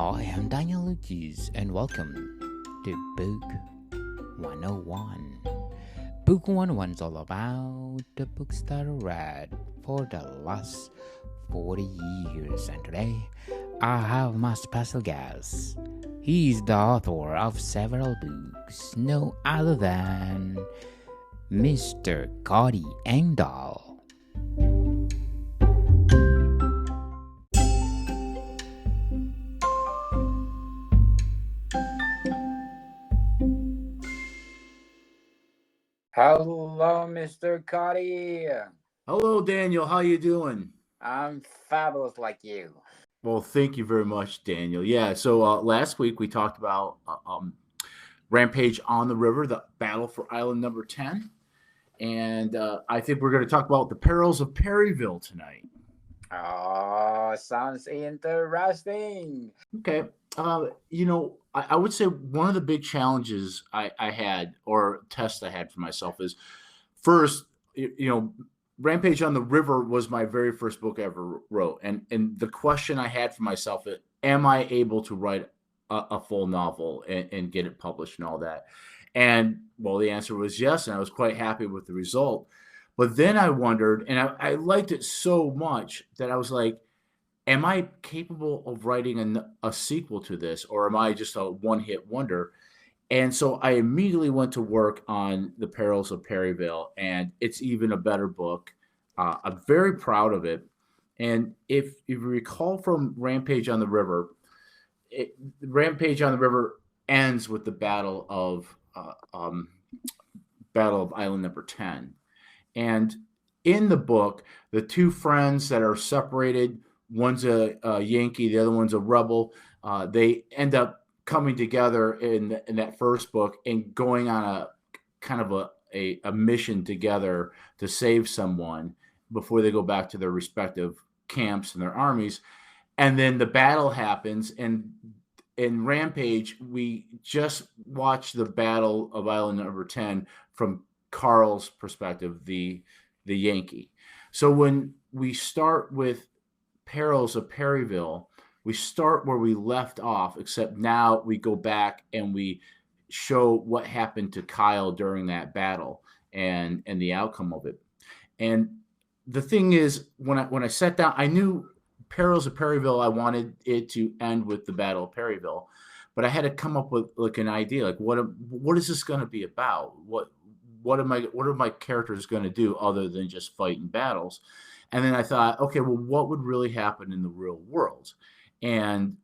I am Daniel Lucas, and welcome to Book 101. Book 101 is all about the books that I read for the last 40 years, and today I have my special guest. He's the author of several books, no other than Mr. Cody Engdahl. Hello, Mr. Cody. Hello, Daniel. How you doing? I'm fabulous like you. Well, thank you very much, Daniel. Yeah. So last week we talked about Rampage on the River, the battle for Island Number 10, and I think we're going to talk about the Perils of Perryville tonight. Oh, sounds interesting. Okay. I would say one of the big challenges I had, or tests I had for myself, is first, Rampage on the River was my very first book I ever wrote. And the question I had for myself is, am I able to write a full novel and get it published and all that? And, well, the answer was yes, and I was quite happy with the result. But then I wondered, and I liked it so much that I was like, am I capable of writing a sequel to this, or am I just a one-hit wonder? And so I immediately went to work on The Perils of Perryville, and it's even a better book. I'm very proud of it. And if you recall from Rampage on the River, Rampage on the River ends with the Battle of Island Number 10. And in the book, the two friends that are separated, one's a Yankee, the other one's a rebel, they end up coming together in that first book and going on a kind of a mission together to save someone before they go back to their respective camps and their armies. And then the battle happens, and in Rampage, we just watched the Battle of Island Number 10 from Carl's perspective, the Yankee. So when we start with Perils of Perryville, we start where we left off, except now we go back and we show what happened to Kyle during that battle and the outcome of it. And the thing is, when I sat down, I knew Perils of Perryville, I wanted it to end with the Battle of Perryville, but I had to come up with like an idea, like what is this going to be about? What are my characters going to do other than just fighting battles? And then I thought, okay, well, what would really happen in the real world? And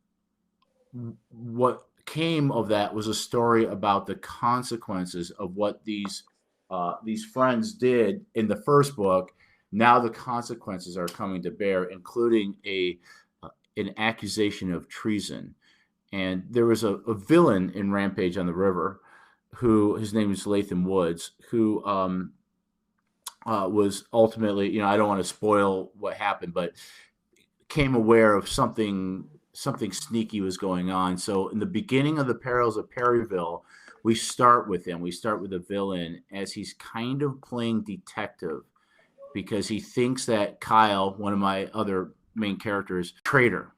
what came of that was a story about the consequences of what these friends did in the first book. Now the consequences are coming to bear, including an accusation of treason. And there was a villain in Rampage on the River, who his name is Latham Woods, who was ultimately, I don't want to spoil what happened, but came aware of something sneaky was going on. So in the beginning of the Perils of Perryville, we start with him. We start with the villain as he's kind of playing detective because he thinks that Kyle, one of my other main characters, traitor,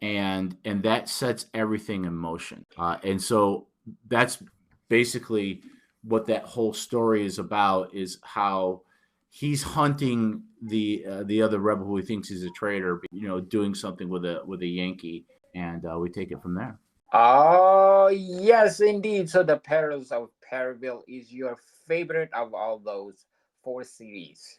and that sets everything in motion. And so that's basically what that whole story is about, is how he's hunting the other rebel who he thinks is a traitor, doing something with a Yankee, and we take it from there. Oh, yes, indeed. So the Perils of Perryville is your favorite of all those four series.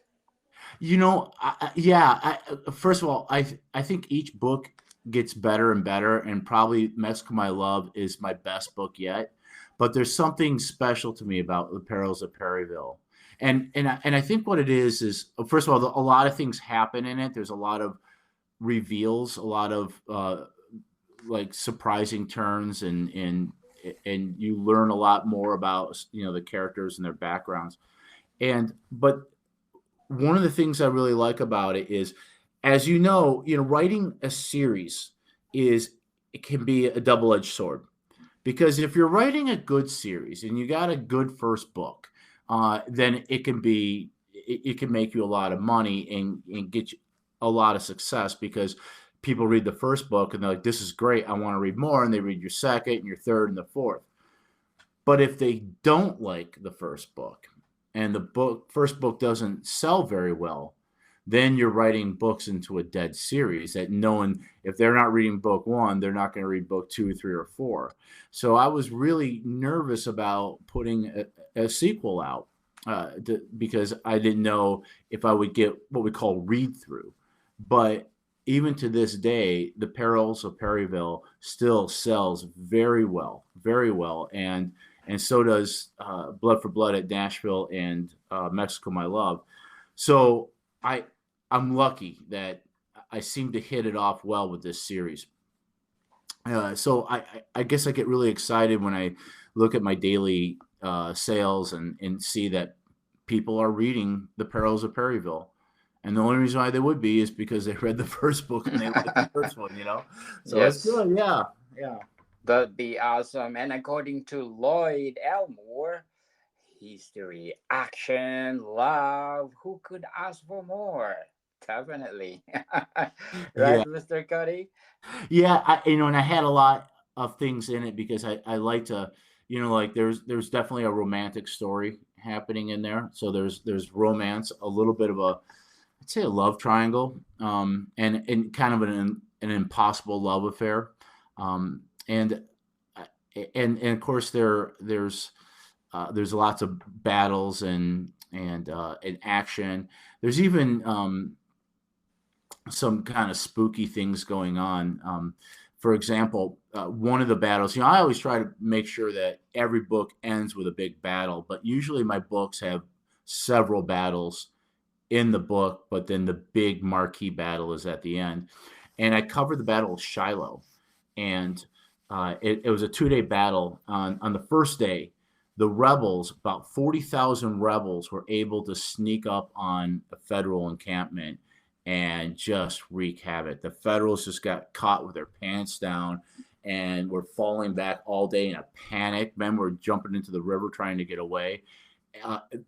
First of all, I think each book gets better and better, and probably Mexico My Love is my best book yet. But there's something special to me about the Perils of Perryville. And I think what it is first of all, a lot of things happen in it. There's a lot of reveals, a lot of like surprising turns, and you learn a lot more about the characters and their backgrounds. But one of the things I really like about it is, as writing a series it can be a double-edged sword, because if you're writing a good series and you got a good first book, then it can make you a lot of money and get you a lot of success, because people read the first book and they're like, this is great, I want to read more, and they read your second and your third and the fourth. But if they don't like the first book and the first book doesn't sell very well, then you're writing books into a dead series that no one, if they're not reading book one, they're not going to read book 2, 3, or 4. So I was really nervous about putting a sequel out because I didn't know if I would get what we call read through. But even to this day, the Perils of Perryville still sells very well, and so does Blood for Blood at Nashville and Mexico, My Love. So I'm lucky that I seem to hit it off well with this series. So I guess I get really excited when I look at my daily sales and see that people are reading The Perils of Perryville. And the only reason why they would be is because they read the first book and they liked the first one, So Yes. it's good, yeah. That'd be awesome. And according to Lloyd Elmore, history, action, love. Who could ask for more? Definitely. Yeah. Right, Mr. Cody? Yeah, and I had a lot of things in it because I like to, like there's definitely a romantic story happening in there. So there's romance, a little bit of I'd say a love triangle, and kind of an impossible love affair, and of course there's lots of battles and action. There's even some kind of spooky things going on. For example, one of the battles, I always try to make sure that every book ends with a big battle, but usually my books have several battles in the book, but then the big marquee battle is at the end. And I covered the Battle of Shiloh, and it was a 2-day battle. On the first day, the rebels, about 40,000 rebels, were able to sneak up on the federal encampment and just wreak havoc. The Federals just got caught with their pants down and were falling back all day in a panic. Men were jumping into the river trying to get away.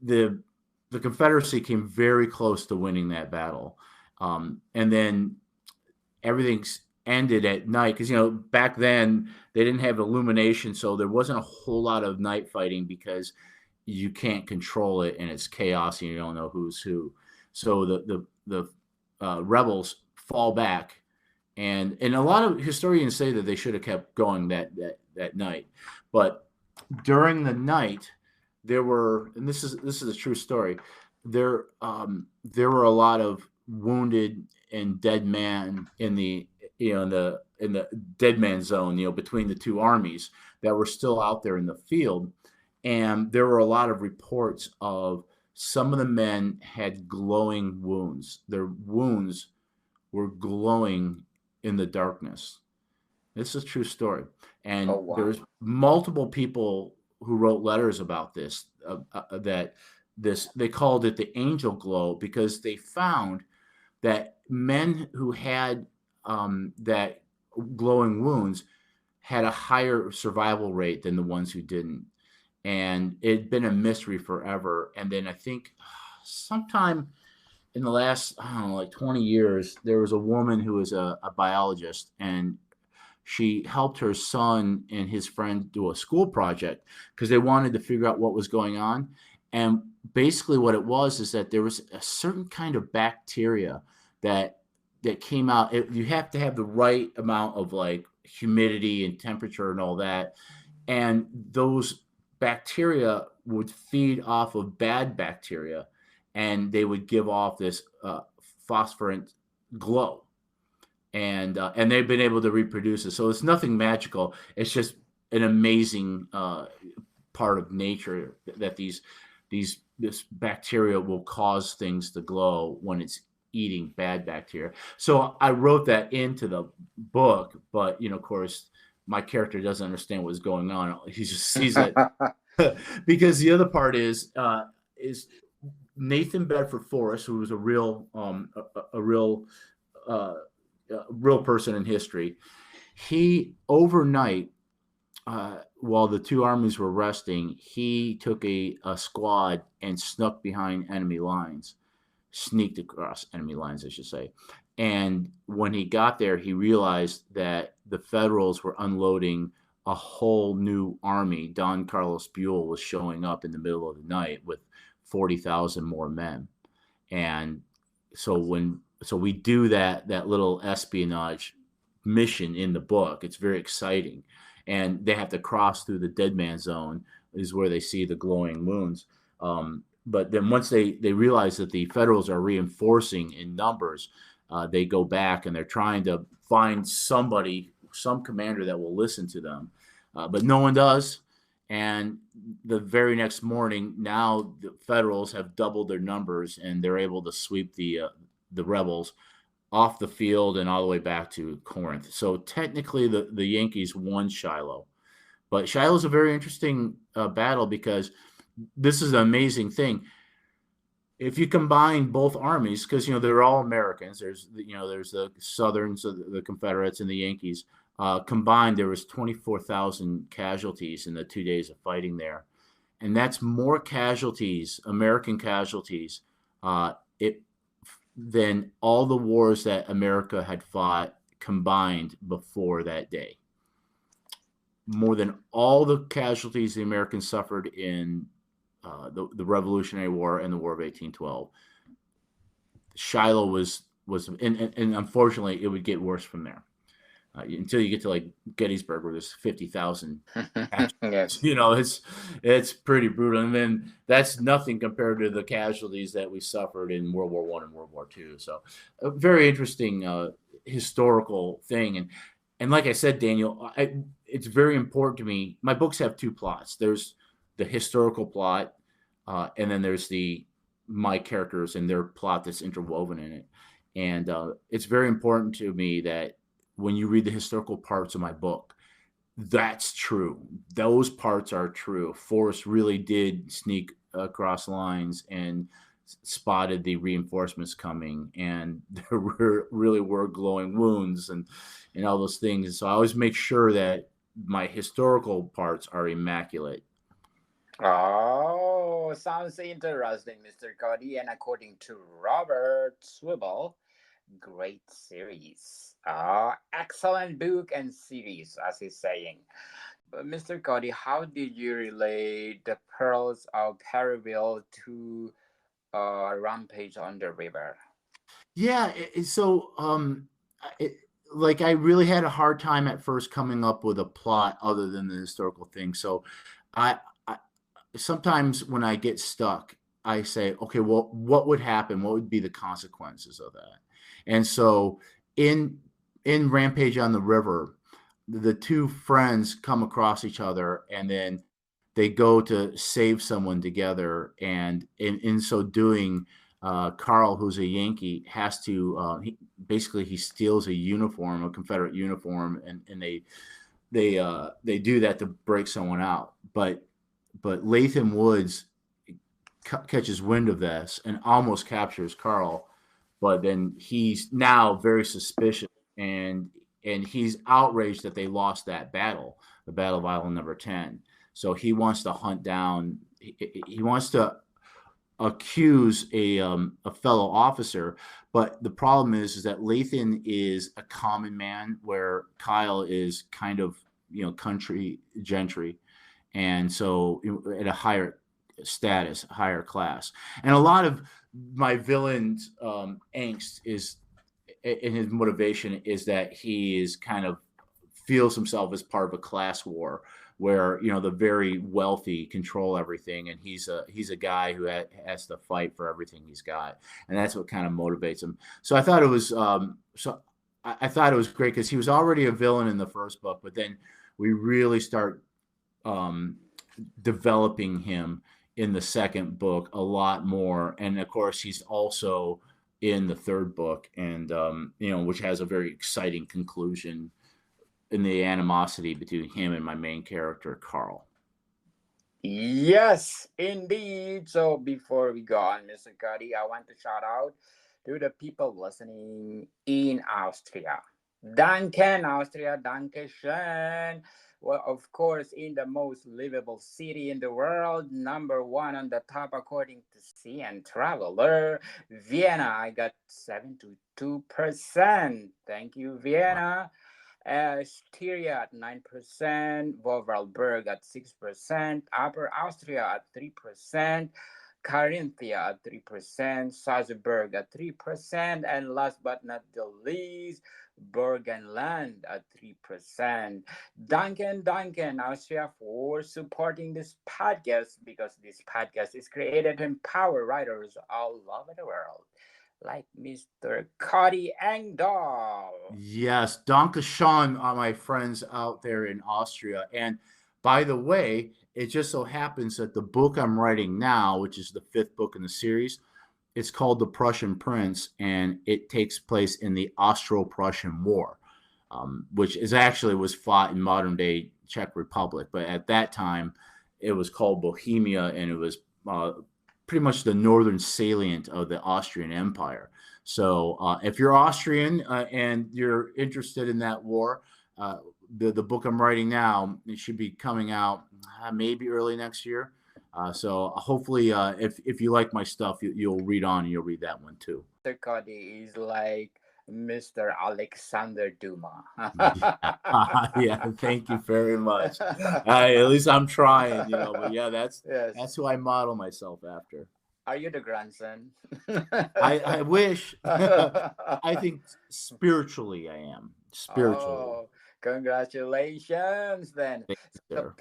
The Confederacy came very close to winning that battle. And then everything's ended at night because, back then they didn't have illumination, so there wasn't a whole lot of night fighting because you can't control it and it's chaos and you don't know who's who. So the rebels fall back, and a lot of historians say that they should have kept going that night, but during the night there were, and this is a true story, there were a lot of wounded and dead men in the in the dead man zone, between the two armies that were still out there in the field, and there were a lot of reports of some of the men had glowing wounds. Their wounds were glowing in the darkness. This is a true story. And Oh, wow. there's multiple people who wrote letters about this, they called it the angel glow because they found that men who had that glowing wounds had a higher survival rate than the ones who didn't. And it'd been a mystery forever. And then I think sometime in the last, I don't know, like 20 years, there was a woman who was a biologist, and she helped her son and his friend do a school project because they wanted to figure out what was going on. And basically what it was is that there was a certain kind of bacteria that came out. You have to have the right amount of like humidity and temperature and all that. And those bacteria would feed off of bad bacteria, and they would give off this phosphorant glow. And they've been able to reproduce it. So it's nothing magical. It's just an amazing part of nature that this bacteria will cause things to glow when it's eating bad bacteria. So I wrote that into the book, but of course, my character doesn't understand what's going on. He just sees it because the other part is Nathan Bedford Forrest, who was a real person in history. He overnight, while the two armies were resting, he took a squad and snuck behind enemy lines sneaked across enemy lines, I should say. And when he got there, he realized that the Federals were unloading a whole new army. Don Carlos Buell was showing up in the middle of the night with 40,000 more men. And so we do that little espionage mission in the book. It's very exciting. And they have to cross through the dead man zone is where they see the glowing moons. But then once they realize that the Federals are reinforcing in numbers, they go back and they're trying to find somebody, some commander that will listen to them. But no one does. And the very next morning, now the Federals have doubled their numbers and they're able to sweep the rebels off the field and all the way back to Corinth. So technically, the Yankees won Shiloh, but Shiloh is a very interesting battle because this is an amazing thing. If you combine both armies, because they're all Americans, there's the Southerns, the Confederates, and the Yankees. Combined, there was 24,000 casualties in the 2 days of fighting there, and that's more casualties, American casualties, than all the wars that America had fought combined before that day. More than all the casualties the Americans suffered in the Revolutionary War and the War of 1812. Shiloh was and unfortunately, it would get worse from there. Until you get to like Gettysburg, where there's 50,000. Yes. It's pretty brutal, and then that's nothing compared to the casualties that we suffered in World War I and World War II. So, a very interesting historical thing, and like I said, Daniel, it's very important to me. My books have two plots. There's the historical plot, and then there's my characters and their plot that's interwoven in it, and it's very important to me that when you read the historical parts of my book, that's true. Those parts are true. Forrest really did sneak across lines and spotted the reinforcements coming, and there really were glowing wounds and all those things. So I always make sure that my historical parts are immaculate. Oh, sounds interesting, Mr. Cody. And according to Robert Swibble, great series. Excellent book and series, as he's saying. But Mr. Cody, how did you relate the Pearls of Perryville to Rampage on the River? Yeah, like I really had a hard time at first coming up with a plot other than the historical thing. So I sometimes when I get stuck, I say, okay, well, what would happen? What would be the consequences of that? And so in Rampage on the River, the two friends come across each other and then they go to save someone together. And in so doing, Carl, who's a Yankee, has to he steals a uniform, a Confederate uniform, and they do that to break someone out. But Latham Woods catches wind of this and almost captures Carl, but then he's now very suspicious and he's outraged that they lost that battle, the Battle of Island Number 10. So he wants to hunt down. He wants to accuse a fellow officer, but the problem is that Lathan is a common man, where Kyle is kind of country gentry, and so at a higher status, higher class. And a lot of my villain's angst is in his motivation is that he is kind of feels himself as part of a class war where the very wealthy control everything, and he's a guy who has to fight for everything he's got, and that's what kind of motivates him. So I thought it was I thought it was great because he was already a villain in the first book, but then we really start developing him in the second book a lot more, and of course he's also in the third book, and which has a very exciting conclusion in the animosity between him and my main character, Carl. Yes, indeed. So before we go on, Mr. Cuddy, I want to shout out to the people listening in Austria. Danke, Austria, danke schön. Well, of course, in the most livable city in the world, number one on the top according to CN Traveler, Vienna. I got 72%. Thank you, Wow. Vienna. Styria at 9%, Vorarlberg at 6%, Upper Austria at 3%, Carinthia at 3%, Salzburg at 3%, and last but not the least, Burgenland at 3%. Duncan, Austria for supporting this podcast because this podcast is created to empower writers all over the world, like Mr. Cody Engdahl. Yes, Danke schön, my friends out there in Austria. And by the way, it just so happens that the book I'm writing now, which is the fifth book in the series, it's called The Prussian Prince, and it takes place in the Austro-Prussian War, which is actually was fought in modern day Czech Republic. But at that time, it was called Bohemia, and it was pretty much the northern salient of the Austrian Empire. So if you're Austrian and you're interested in that war, the book I'm writing now, it should be coming out maybe early next year. So hopefully, if you like my stuff, you'll read on and you'll read that one too. Mr. Cody is like Mr. Alexander Duma. Yeah, yeah. Thank you very much. At least I'm trying, But yeah, Yes. that's who I model myself after. Are you the grandson? I wish. I think spiritually I am. Spiritually. Oh, congratulations then. Thank you, The sir.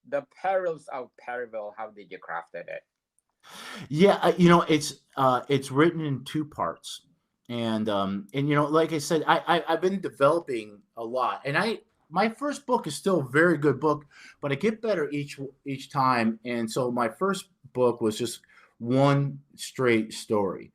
the perils of Perryville. How did you crafted it? Yeah, it's written in two parts, and like I said, I've been developing a lot, and my first book is still a very good book, but I get better each time, and so my first book was just one straight story.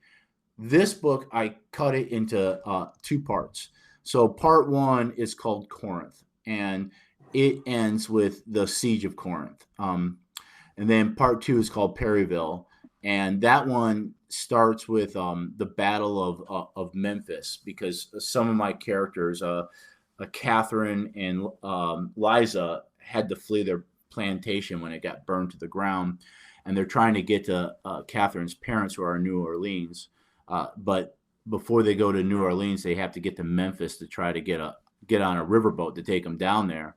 This book I cut it into two parts. So part one is called Corinth, and it ends with the siege of Corinth. And then part two is called Perryville, and that one starts with the Battle of Memphis, because some of my characters, Catherine and Liza, had to flee their plantation when it got burned to the ground, and they're trying to get to Catherine's parents, who are in New Orleans. But before they go to New Orleans, they have to get to Memphis to try to get on a riverboat to take them down there.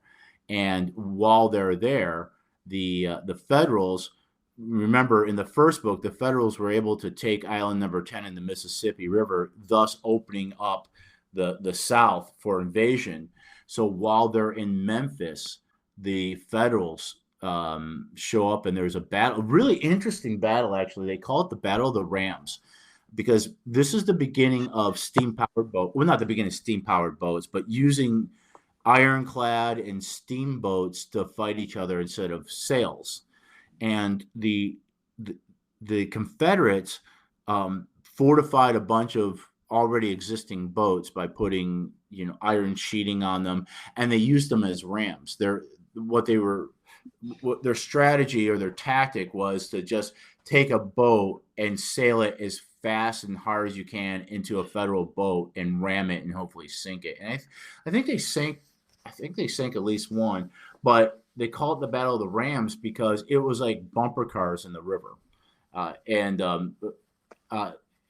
And while they're there, the Federals, remember in the first book, the Federals were able to take island number 10 in the Mississippi River, thus opening up the South for invasion. So while they're in Memphis, the Federals show up, and there's a battle, a really interesting battle, actually. They call it the Battle of the Rams, because this is the beginning of steam-powered boats. Well, not the beginning of steam-powered boats, but using ironclad and steamboats to fight each other instead of sails. And the Confederates fortified a bunch of already existing boats by putting iron sheeting on them, and they used them as rams. Their strategy or their tactic was to just take a boat and sail it as fast and hard as you can into a Federal boat and ram it and hopefully sink it. And I think they sank. I think they sank at least one, but they call it the Battle of the Rams because it was like bumper cars in the river. And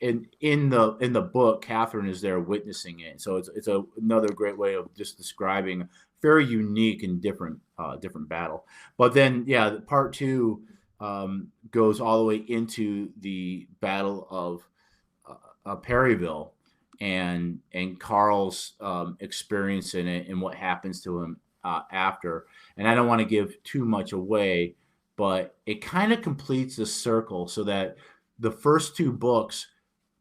in the book, Catherine is there witnessing it. So it's another great way of just describing a very unique and different battle. But then, yeah, part two goes all the way into the Battle of Perryville, and Carl's experience in it and what happens to him after. And I don't want to give too much away, but it kind of completes the circle, so that the first two books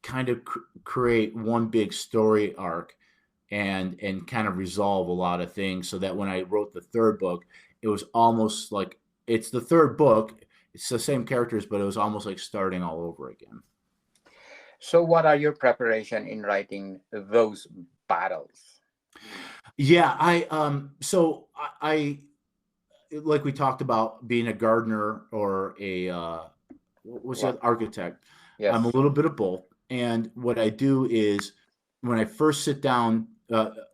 kind of create one big story arc and kind of resolve a lot of things, so that when I wrote the third book, it was almost like it's the third book. It's the same characters, but it was almost like starting all over again. So, what are your preparation in writing those battles? Yeah, I like we talked about being a gardener or a what's What? that, architect. I'm a Yes. little bit of both, and what I do is when I first sit down,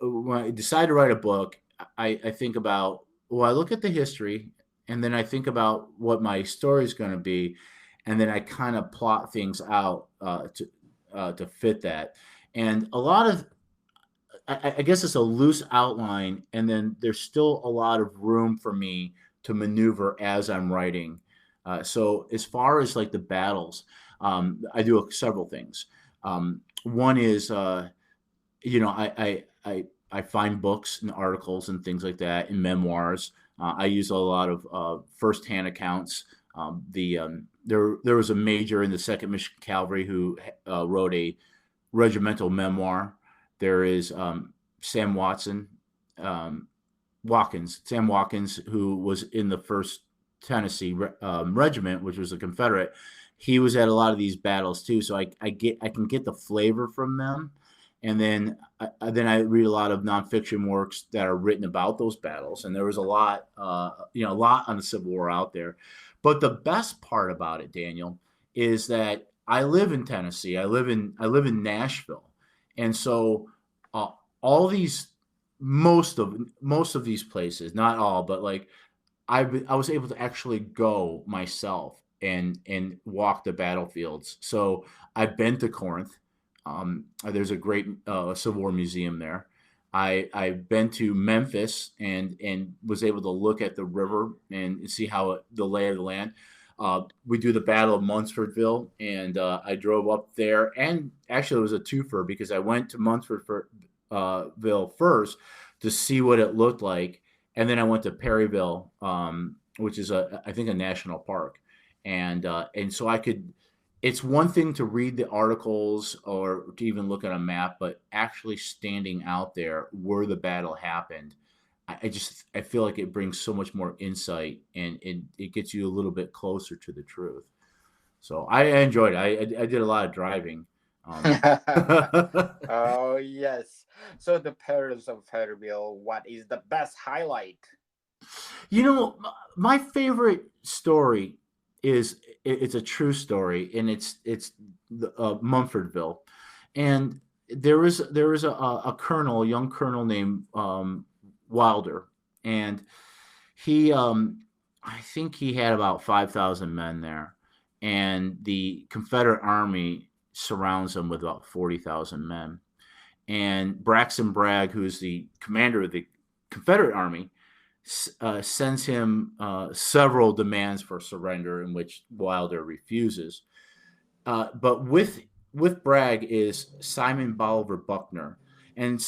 when I decide to write a book, I think about well, I look at the history, and then I think about what my story is going to be, and then I kind of plot things out to fit that. And a lot of, I guess it's a loose outline, and then there's still a lot of room for me to maneuver as I'm writing. So as far as like the battles, I do several things. One is, I find books and articles and things like that and memoirs. I use a lot of firsthand accounts. There was a major in the Second Michigan Cavalry who wrote a regimental memoir. There is Sam Watson, Sam Watkins, who was in the First Tennessee Regiment, which was a Confederate. He was at a lot of these battles too, so I can get the flavor from them, and then I read a lot of nonfiction works that are written about those battles, and there was a lot on the Civil War out there. But the best part about it, Daniel, is that I live in Tennessee. I live in Nashville, and so all these most of these places, not all, but like I was able to actually go myself and walk the battlefields. So I've been to Corinth. There's a great Civil War museum there. I've been to Memphis and was able to look at the river and see how the lay of the land. We do the Battle of Munfordville, and I drove up there. And actually, it was a twofer because I went to Munfordville first to see what it looked like, and then I went to Perryville, which is I think a national park, and so I could. It's one thing to read the articles or to even look at a map, but actually standing out there where the battle happened, I feel like it brings so much more insight and it gets you a little bit closer to the truth. So I enjoyed it. I did a lot of driving. Oh yes. So the Perils of Perryville, what is the best highlight? My favorite story it's a true story, and it's the Mumfordville, and there was a colonel, a young colonel named Wilder, and he I think he had about 5,000 men there, and the Confederate Army surrounds him with about 40,000 men, and Braxton Bragg, who is the commander of the Confederate Army, sends him several demands for surrender, in which Wilder refuses. But with Bragg is Simon Bolivar Buckner, and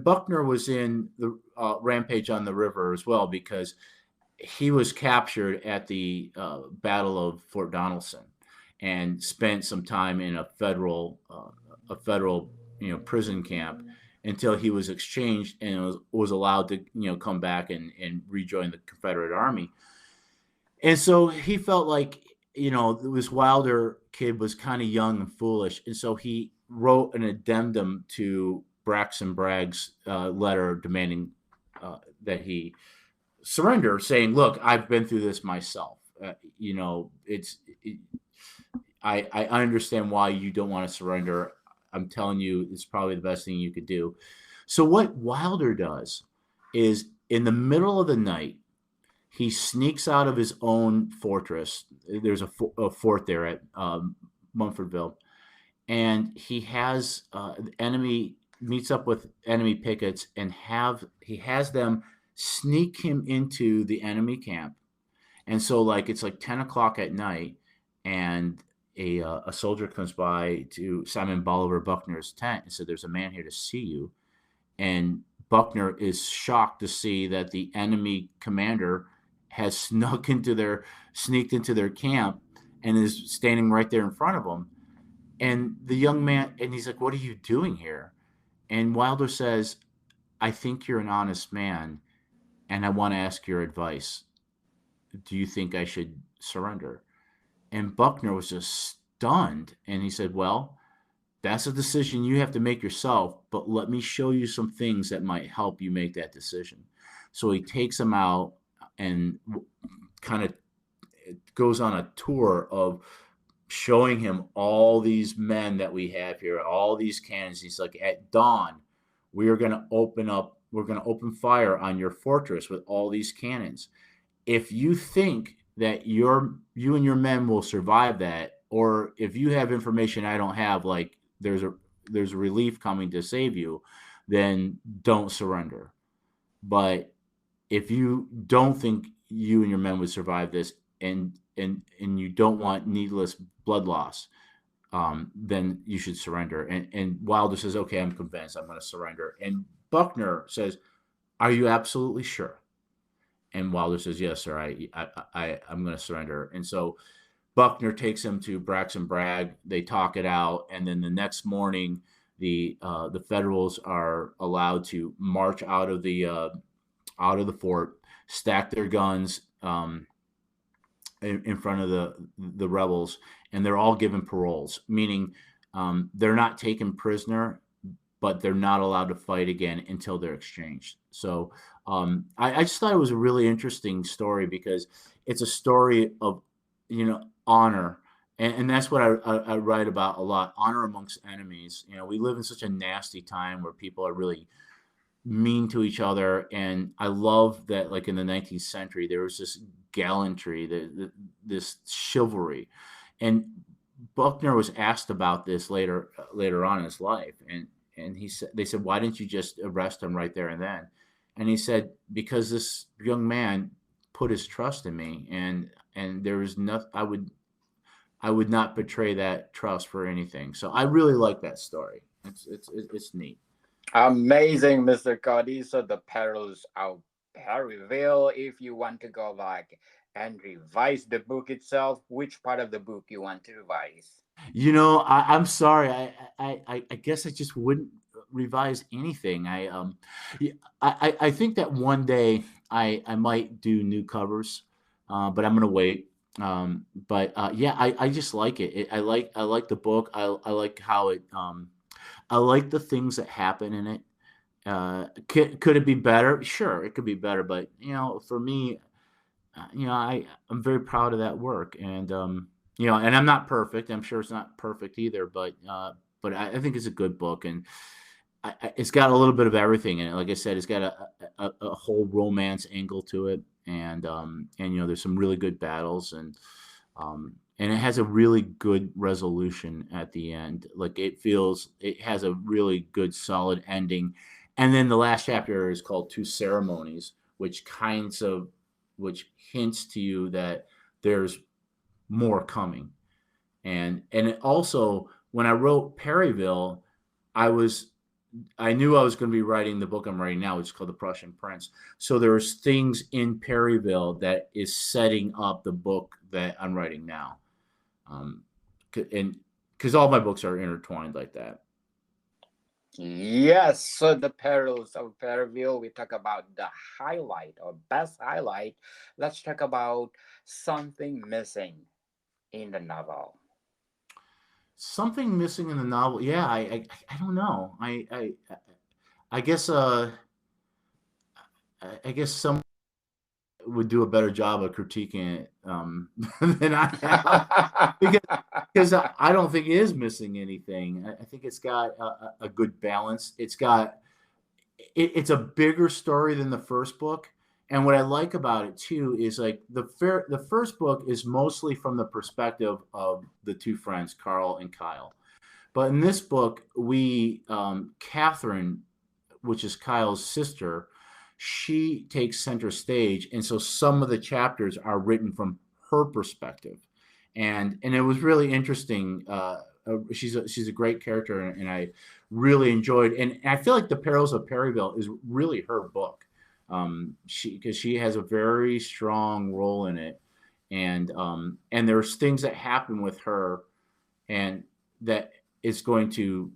Buckner was in the Rampage on the River as well because he was captured at the Battle of Fort Donelson and spent some time in a federal prison camp until he was exchanged and was allowed to come back and rejoin the Confederate Army. And so he felt like this Wilder kid was kind of young and foolish, and so he wrote an addendum to Braxton Bragg's letter demanding that he surrender, saying, "Look, I've been through this myself. I understand why you don't want to surrender. I'm telling you, it's probably the best thing you could do." So what Wilder does is, in the middle of the night, he sneaks out of his own fortress. There's a fort there at Munfordville, and he has the enemy meets up with enemy pickets and he has them sneak him into the enemy camp. And so it's like 10 o'clock at night, and a soldier comes by to Simon Bolivar Buckner's tent and said, "There's a man here to see you." And Buckner is shocked to see that the enemy commander has sneaked into their camp and is standing right there in front of him. And the young man, and he's like, "What are you doing here?" And Wilder says, "I think you're an honest man, and I want to ask your advice. Do you think I should surrender?" And Buckner was just stunned. And he said, "Well, that's a decision you have to make yourself, but let me show you some things that might help you make that decision." So he takes him out and kind of goes on a tour of showing him all these men that we have here, all these cannons. He's like, "At dawn, we are going to open up we're going to open fire on your fortress with all these cannons. If you think that you and your men will survive that, or if you have information I don't have, like there's a relief coming to save you, then don't surrender. But if you don't think you and your men would survive this, and you don't want needless blood loss, then you should surrender. And Wilder says, okay, I'm convinced, I'm going to surrender. And Buckner says, are you absolutely sure? And Wilder says, yes, sir, I'm going to surrender. And so Buckner takes him to Braxton Bragg. They talk it out, and then the next morning, the Federals are allowed to march out of the fort, stack their guns in front of the rebels, and they're all given paroles, meaning they're not taken prisoner, but they're not allowed to fight again until they're exchanged. So I just thought it was a really interesting story because it's a story of, honor. And that's what I write about a lot, honor amongst enemies. We live in such a nasty time where people are really mean to each other. And I love that, like in the 19th century, there was this gallantry, this chivalry. And Buckner was asked about this later on in his life. And they said, why didn't you just arrest him right there and then? And he said, because this young man put his trust in me, and there was nothing, I would not betray that trust for anything. So I really like that story. It's neat. Amazing, Mr. Cody. So the Perils of Perryville. If you want to go back and revise the book itself, which part of the book you want to revise? I'm sorry. I guess I just wouldn't revise anything. Yeah, I think that one day I might do new covers, but I'm gonna wait. But yeah, I just like it. I like the book. I like how it. I like the things that happen in it. Could it be better? Sure, it could be better. But for me, I'm very proud of that work, and I'm not perfect. I'm sure it's not perfect either, but I think it's a good book, and it's got a little bit of everything in it. Like I said, it's got a whole romance angle to it, and there's some really good battles, and it has a really good resolution at the end. Like it has a really good solid ending, and then the last chapter is called Two Ceremonies, which hints to you that there's more coming. And it also, when I wrote Perryville, I knew I was going to be writing the book I'm writing now, which is called The Prussian Prince. So there's things in Perryville that is setting up the book that I'm writing now. And because all my books are intertwined like that. Yes, so the Perils of Perryville, we talk about the highlight or best highlight. Let's talk about something missing in the novel. Something missing in the novel. Yeah, I don't know. I guess I guess some would do a better job of critiquing it than I have, because I don't think it is missing anything. I think it's got a good balance. It's a bigger story than the first book, and what I like about it too is like the first book is mostly from the perspective of the two friends, Carl and Kyle. But in this book, Catherine, which is Kyle's sister, she takes center stage, and so some of the chapters are written from her perspective, and it was really interesting. She's a great character, and I really enjoyed. And I feel like The Perils of Perryville is really her book, because she has a very strong role in it, and there's things that happen with her, and that is going to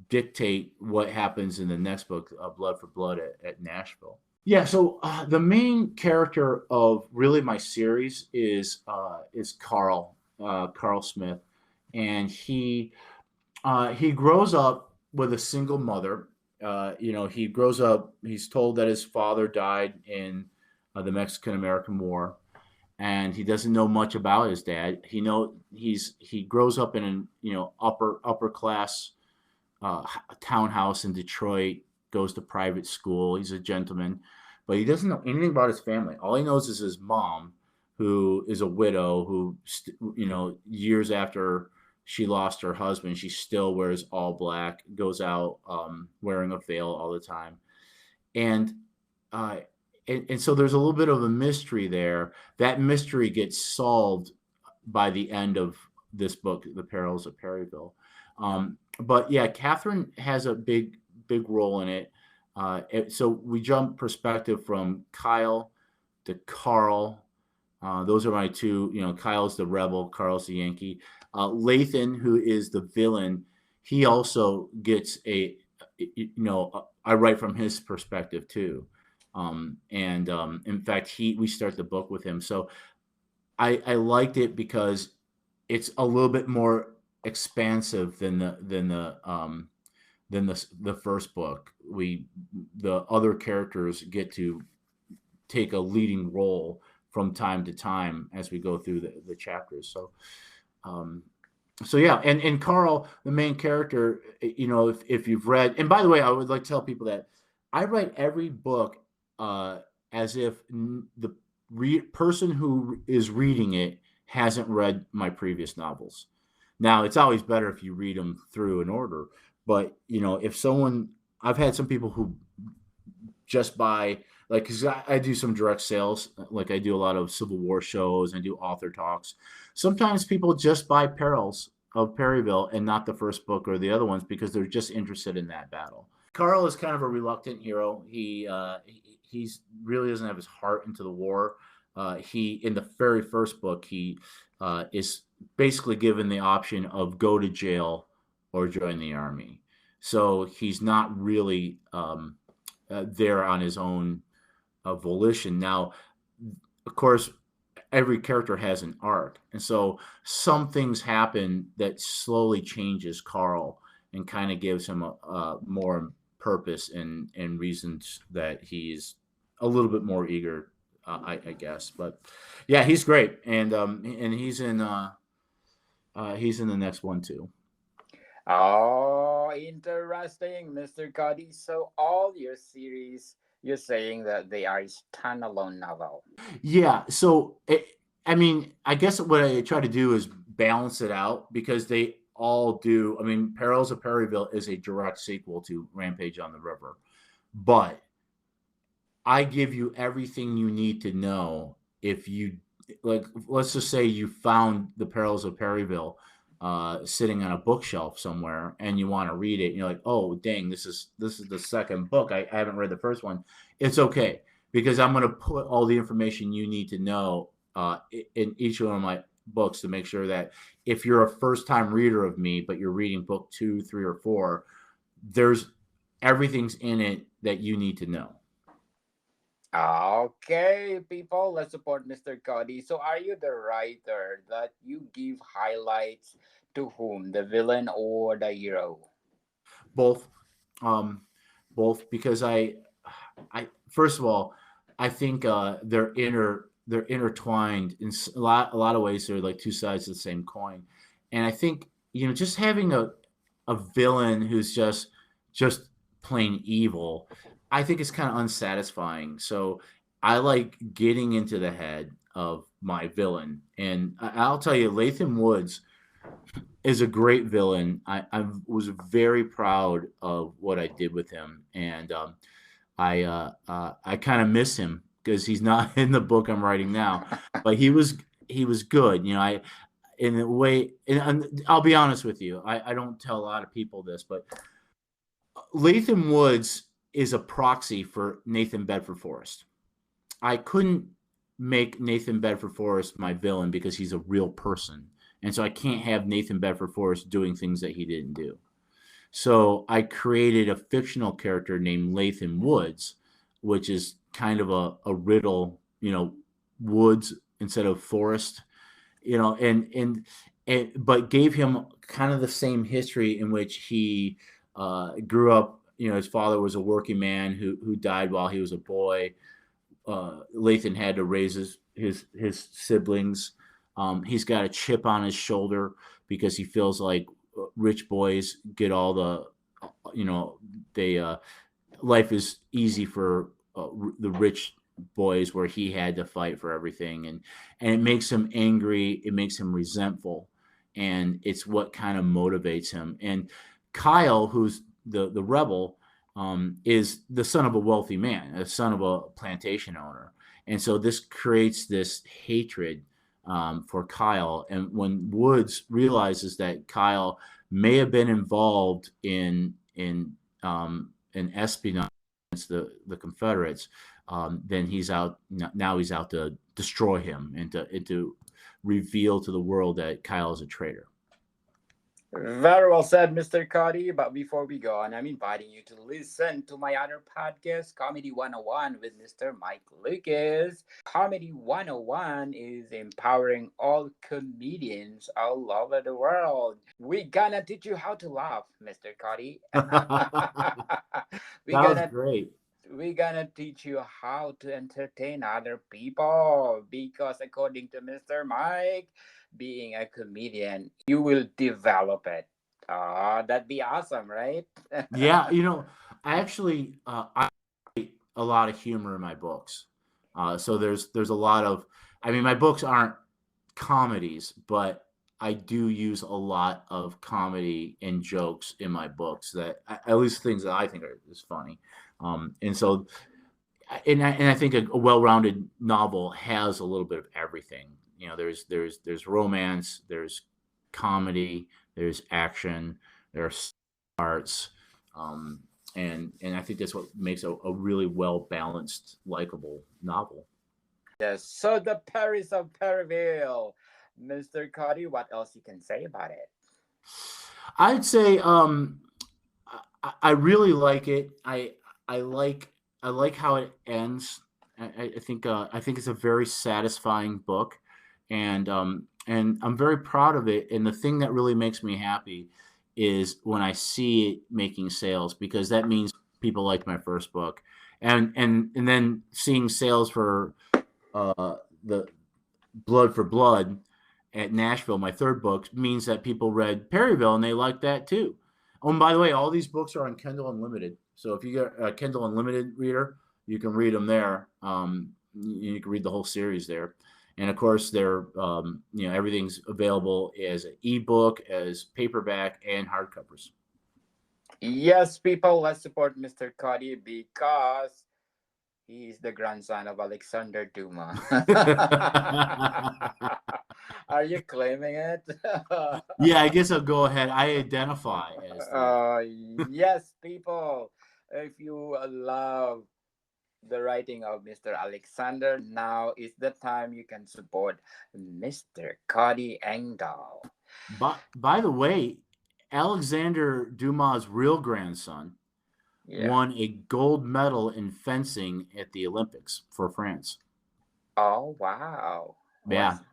dictate what happens in the next book, Blood for Blood at Nashville. Yeah, so the main character of really my series is Carl, Carl Smith, and he grows up with a single mother. He grows up. He's told that his father died in the Mexican American War, and he doesn't know much about his dad. He grows up in an upper class townhouse in Detroit, goes to private school. He's a gentleman, but he doesn't know anything about his family. All he knows is his mom, who is a widow, who, years after she lost her husband, she still wears all black, goes out wearing a veil all the time. And, uh, and so there's a little bit of a mystery there. That mystery gets solved by the end of this book, The Perils of Perryville. But yeah, Catherine has a big role in it. So we jump perspective from Kyle to Carl. Those are my two. Kyle's the rebel, Carl's the Yankee. Lathan, who is the villain, he also gets I write from his perspective too. In fact, we start the book with him. So I liked it because it's a little bit more expansive than the first book. The other characters get to take a leading role from time to time as we go through the chapters. So yeah, and Carl, the main character, if you've read, and by the way, I would like to tell people that I write every book as if the person who is reading it hasn't read my previous novels. Now, it's always better if you read them through in order, but I've had some people who just buy, like, because I do some direct sales, like I do a lot of Civil War shows, I do author talks. Sometimes people just buy Perils of Perryville and not the first book or the other ones because they're just interested in that battle. Carl is kind of a reluctant hero. He's really doesn't have his heart into the war. In the very first book, he is basically given the option of go to jail or join the army. So he's not really there on his own volition. Now, of course, every character has an arc, and so some things happen that slowly changes Carl and kind of gives him a more purpose and reasons that he's a little bit more eager, I guess. But yeah, he's great, and he's in the next one too. Oh, interesting, Mr. Cody. So all your series, you're saying that they are standalone novel. Yeah, so I guess what I try to do is balance it out because they all do. I mean, Perils of Perryville is a direct sequel to Rampage on the River, but I give you everything you need to know if you like. Let's just say you found the Perils of Perryville sitting on a bookshelf somewhere, and you want to read it. And you're like, oh, dang, this is the second book. I haven't read the first one. It's okay because I'm going to put all the information you need to know in each one of my books to make sure that if you're a first-time reader of me, but you're reading book 2, 3, or 4, everything's in it that you need to know. Okay, people, let's support Mr. Cody. So, are you the writer that you give highlights to whom, the villain or the hero? Both, both because I first of all, I think they're intertwined in a lot of ways. They're like two sides of the same coin, and I think just having a villain who's just plain evil, I think it's kind of unsatisfying. So I like getting into the head of my villain. And I'll tell you, Lathan Woods is a great villain. I was very proud of what I did with him. And I kind of miss him because he's not in the book I'm writing now. But he was good. In a way, and I'll be honest with you, I don't tell a lot of people this, but Lathan Woods is a proxy for Nathan Bedford Forrest. I couldn't make Nathan Bedford Forrest my villain because he's a real person. And so I can't have Nathan Bedford Forrest doing things that he didn't do. So I created a fictional character named Lathan Woods, which is kind of a riddle, Woods instead of Forrest, but gave him kind of the same history in which he grew up. His father was a working man who died while he was a boy. Lathan had to raise his siblings. He's got a chip on his shoulder because he feels like rich boys get all the, they life is easy for the rich boys, where he had to fight for everything, and it makes him angry, it makes him resentful, and it's what kind of motivates him. And Kyle, who's the rebel, is the son of a wealthy man, a son of a plantation owner, and so this creates this hatred for Kyle. And when Woods realizes that Kyle may have been involved in espionage against the Confederates, then he's out. Now he's out to destroy him and to reveal to the world that Kyle is a traitor. Very well said, Mr. Cody. But before we go on, I'm inviting you to listen to my other podcast, Comedy 101 with Mr. Mike Lucas. Comedy 101 is empowering all comedians all over the world. We're gonna teach you how to laugh, Mr. Cody. we're That was gonna great. we're gonna teach you how to entertain other people because according to Mr. Mike, being a comedian, you will develop it. That'd be awesome, right? Yeah, I actually I write a lot of humor in my books. So there's a lot of, I mean, my books aren't comedies, but I do use a lot of comedy and jokes in my books, that at least things that I think are is funny. And so and I think a well-rounded novel has a little bit of everything. There's romance, there's comedy, there's action, there's arts, um, and I think that's what makes a really well balanced, likable novel. Yes. So the Paris of Perryville, Mr. Cody. What else you can say about it? I'd say I really like it. I like I like how it ends. I think it's a very satisfying book, and I'm very proud of it. And the thing that really makes me happy is when I see it making sales, because that means people liked my first book, and then seeing sales for the Blood for Blood at Nashville, my third book, means that people read Perryville and they liked that too. Oh, and by the way, all these books are on Kindle Unlimited. So if you get a Kindle Unlimited reader, you can read them there. You can read the whole series there. And of course, everything's available as an ebook, as paperback, and hardcovers. Yes, people, let's support Mr. Cody because he is the grandson of Alexander Duma. Are you claiming it? Yeah, I guess I'll go ahead. I identify as the. uh, yes, people. If you love the writing of Mr. Alexander, now is the time you can support Mr. Cody Engdahl. By the way, Alexander Dumas' real grandson Yeah. won a gold medal in fencing at the Olympics for France. Oh, wow. Yeah. What's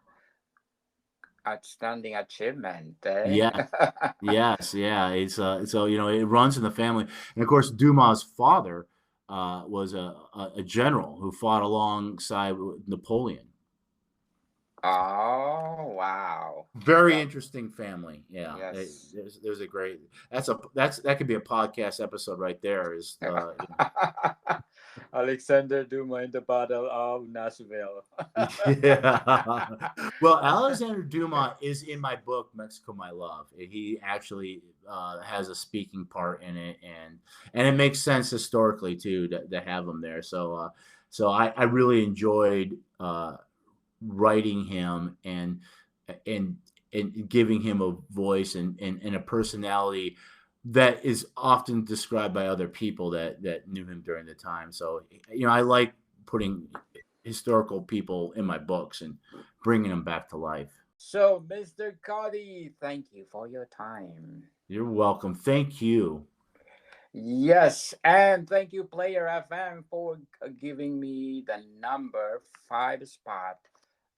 outstanding achievement, eh? Yeah. Yes. Yeah. So it runs in the family, and of course Dumas' father was a general who fought alongside Napoleon. Oh, wow. Very Well, interesting family. Yeah. yes. There's a great. That could be a podcast episode right there. Is Alexander Duma in the Battle of Nashville. Yeah. Well, Alexander Dumas is in my book, Mexico, My Love. He actually has a speaking part in it, and it makes sense historically too to have him there. So I really enjoyed writing him and and giving him a voice and a personality that is often described by other people that knew him during the time. So I like putting historical people in my books and bringing them back to life. So, Mr. Cody, thank you for your time. You're welcome. Thank you. Yes, and thank you, Player FM, for giving me the number 5 spot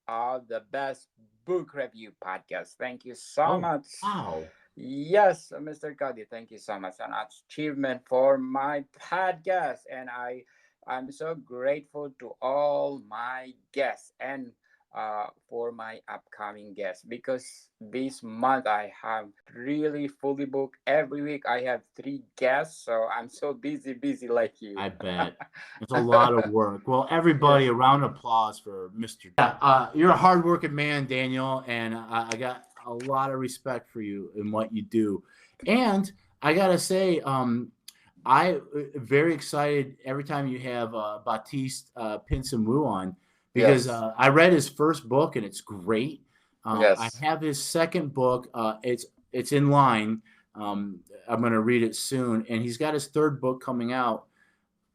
of the best book review podcast. Thank you so Oh, much. wow. Yes, Mr. Cody, thank you so much. An achievement for my podcast, and I'm so grateful to all my guests. And for my upcoming guests, because this month I have really fully booked. Every week I have three guests, so I'm so busy like you. I bet. It's a lot of work. Well, everybody, Yes. a round of applause for Mr. Yeah, you're a hardworking man, Daniel, and I got a lot of respect for you and what you do. And I gotta say, I very excited every time you have Baptiste Pinsamu on because Yes. I read his first book and it's great. I Yes. have his second book. It's in line. I'm going to read it soon, and he's got his third book coming out,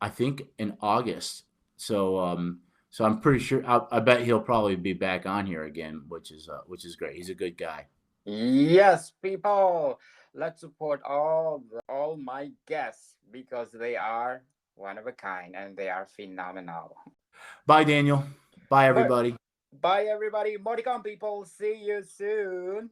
I think, in August. So I'm pretty sure. I bet he'll probably be back on here again, which is great. He's a good guy. Yes, people, let's support all my guests because they are one of a kind and they are phenomenal. Bye, Daniel. Bye, But everybody. bye everybody, Modicon people. See you soon.